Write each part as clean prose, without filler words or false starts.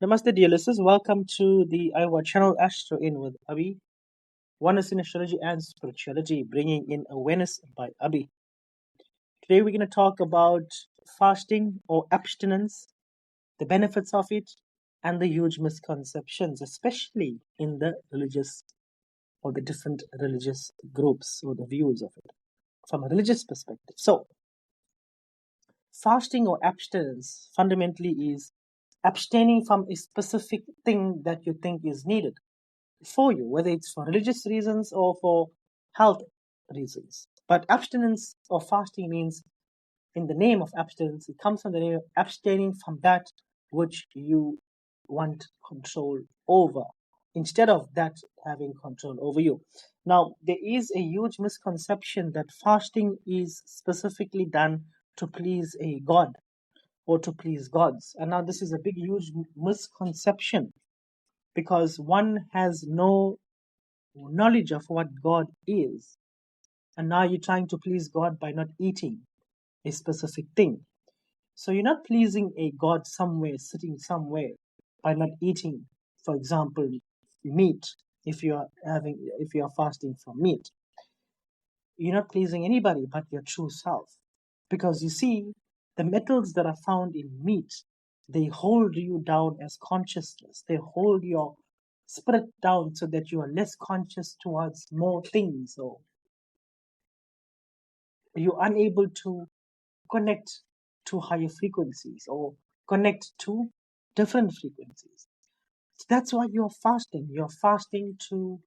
Namaste, dear listeners. Welcome to the Iowa channel Astro In with Abhi. Oneness in astrology and spirituality, bringing in awareness by Abhi. Today we're going to talk about fasting or abstinence, the benefits of it, and the huge misconceptions, especially in the religious or the different religious groups or the views of it from a religious perspective. So, fasting or abstinence fundamentally is abstaining from a specific thing that you think is needed for you, whether it's for religious reasons or for health reasons. But abstinence or fasting means, in the name of abstinence, it comes from the name of abstaining from that which you want control over, instead of that having control over you. Now, there is a huge misconception that fasting is specifically done to please a god or to please gods. And now, this is a big, huge misconception because one has no knowledge of what God is, and now you're trying to please God by not eating a specific thing. So you're not pleasing a God somewhere, sitting somewhere, by not eating, for example, meat. If you are fasting from meat, you're not pleasing anybody but your true self, because you see, the metals that are found in meat, they hold you down as consciousness. They hold your spirit down so that you are less conscious towards more things, or you're unable to connect to higher frequencies or connect to different frequencies. So that's why you're fasting. You're fasting to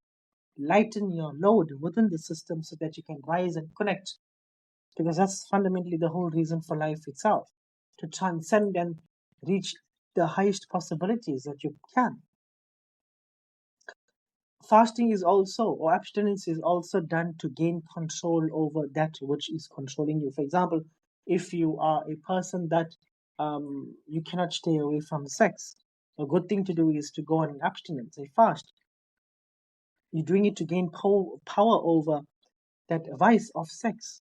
lighten your load within the system so that you can rise and connect. Because that's fundamentally the whole reason for life itself, to transcend and reach the highest possibilities that you can. Fasting is also, or abstinence is also done to gain control over that which is controlling you. For example, if you are a person that you cannot stay away from sex, a good thing to do is to go on an abstinence, a fast. You're doing it to gain power over that vice of sex.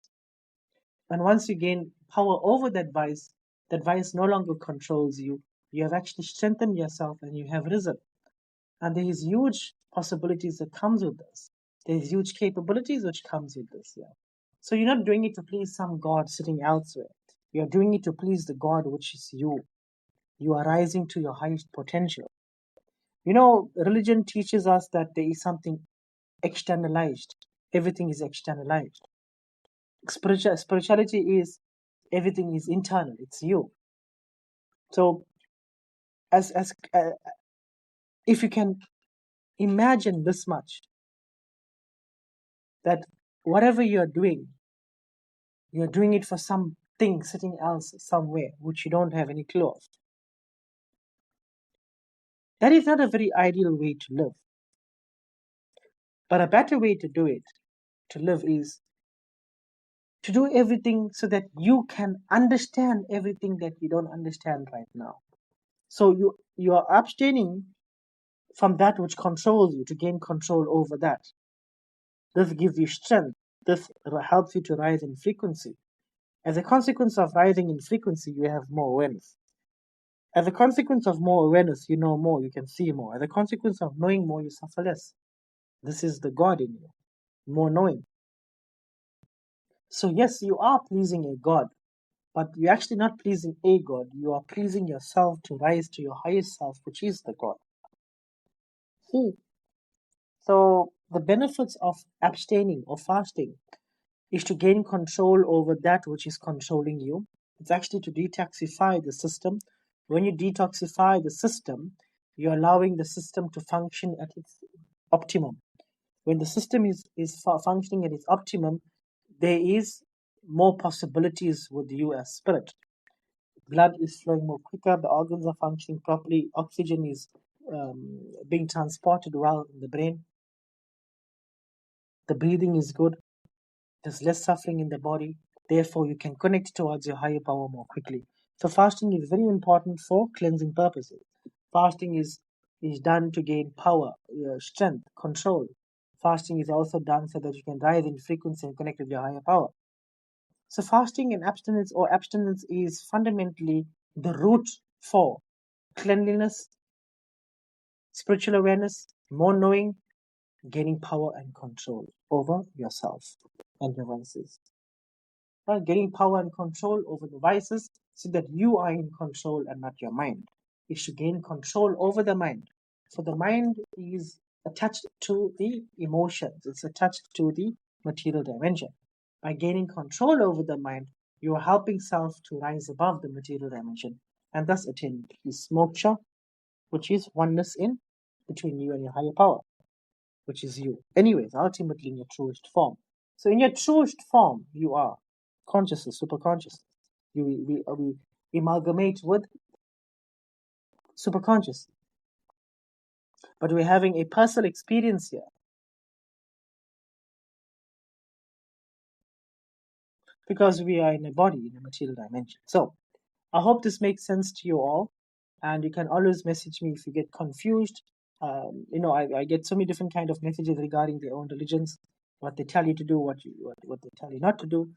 And once you gain power over that vice no longer controls you. You have actually strengthened yourself and you have risen. And there is huge possibilities that comes with this. There's huge capabilities which comes with this. Yeah. So you're not doing it to please some God sitting elsewhere. You're doing it to please the God which is you. You are rising to your highest potential. You know, religion teaches us that there is something externalized. Everything is externalized. Spirituality is everything is internal. It's you. So as if you can imagine this much, that whatever you're doing it for something sitting else somewhere which you don't have any clue of. That is not a very ideal way to live. But a better way to live, is to do everything so that you can understand everything that you don't understand right now. So you are abstaining from that which controls you to gain control over that. This gives you strength. This helps you to rise in frequency. As a consequence of rising in frequency, you have more awareness. As a consequence of more awareness, you know more, you can see more. As a consequence of knowing more, you suffer less. This is the God in you, more knowing. So, yes, you are pleasing a God, but you're actually not pleasing a God. You are pleasing yourself to rise to your highest self, which is the God. See, so the benefits of abstaining or fasting is to gain control over that which is controlling you. It's actually to detoxify the system. When you detoxify the system, you're allowing the system to function at its optimum. When the system is functioning at its optimum, there is more possibilities with you as spirit. Blood is flowing more quicker, the organs are functioning properly, oxygen is being transported well in the brain, the breathing is good, there's less suffering in the body, therefore you can connect towards your higher power more quickly. So fasting is very important for cleansing purposes. Fasting is done to gain power, strength, control. Fasting is also done so that you can rise in frequency and connect with your higher power. So fasting and abstinence is fundamentally the root for cleanliness, spiritual awareness, more knowing, gaining power and control over yourself and your vices. Getting power and control over the vices so that you are in control and not your mind. You should gain control over the mind. So the mind is attached to the emotions, it's attached to the material dimension. By gaining control over the mind, you are helping self to rise above the material dimension and thus attain peace, moksha, which is oneness in between you and your higher power, which is you. Anyways, ultimately in your truest form. So in your truest form, you are consciousness, superconscious. We amalgamate with superconscious. But we're having a personal experience here. Because we are in a body, in a material dimension. So I hope this makes sense to you all. And you can always message me if you get confused. I get so many different kind of messages regarding their own religions, what they tell you to do, what they tell you not to do.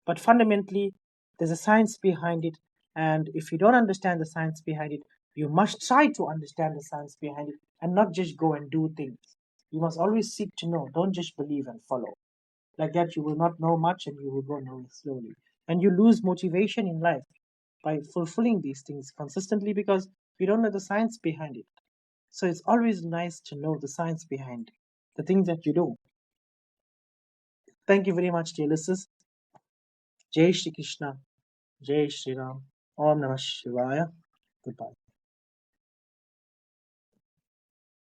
But fundamentally, there's a science behind it. And if you don't understand the science behind it, you must try to understand the science behind it and not just go and do things. You must always seek to know. Don't just believe and follow. Like that, you will not know much and you will go knowing slowly. And you lose motivation in life by fulfilling these things consistently because you don't know the science behind it. So it's always nice to know the science behind the things that you do. Thank you very much, dear listeners. Jai Shri Krishna. Jai Shri Ram. Om Namah Shivaya. Goodbye.